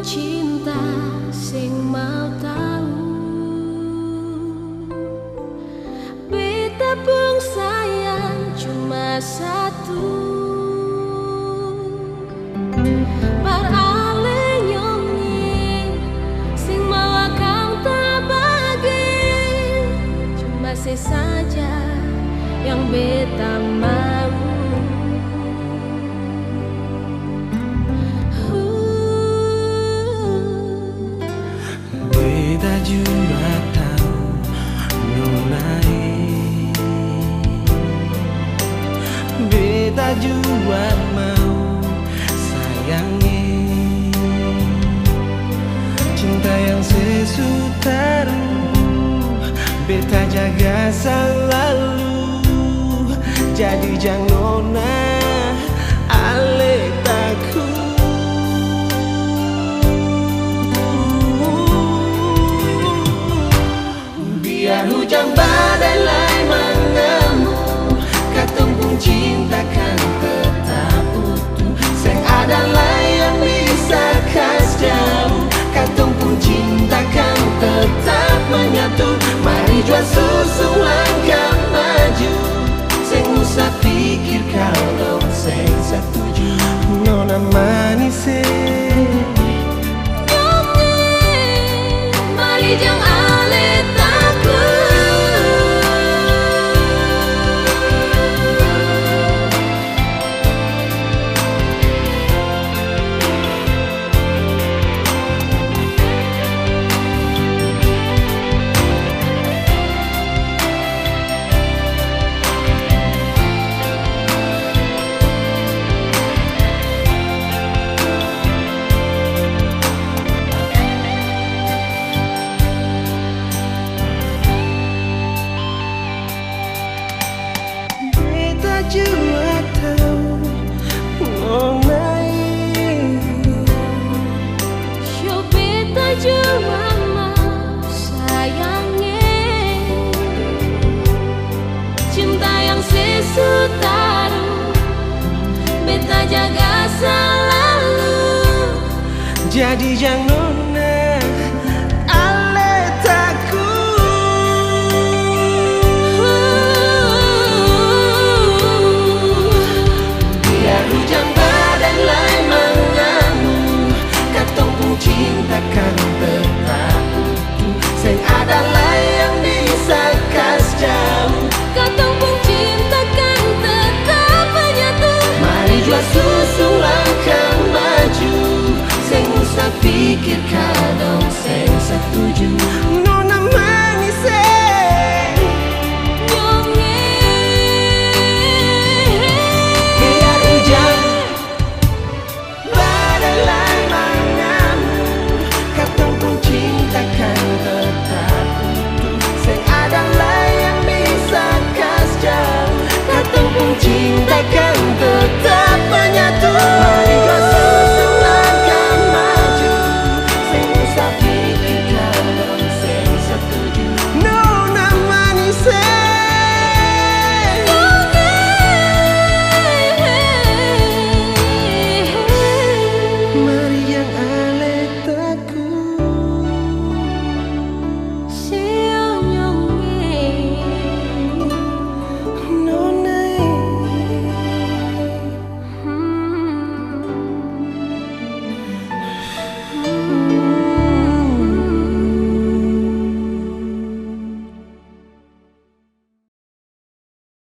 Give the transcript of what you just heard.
cinta sing mau tahu, beta pun sayang cuma satu. Beralih nyonyi sing mau kau tak bagi, cuma sesaja yang beta mau. Beta juga tahu nonai, beta juga mau sayangi, cinta yang sesutaru beta jaga selalu. Jadi jangan nona ale takut. Biar hujan badai lai mengemuk, katong pun cinta kan tetap utuh. Seng ada lai yang bisa kas jauh, katong pun cinta kan tetap menyatu. Mari jual susu langkah maju, seng usah pikir kalau seng setuju. Nona manis Mari jangan ale takut. Jua tahu nonai, Yo beta jua mau sayangi, cinta yang sesutaru beta jaga selalu. jadi jangan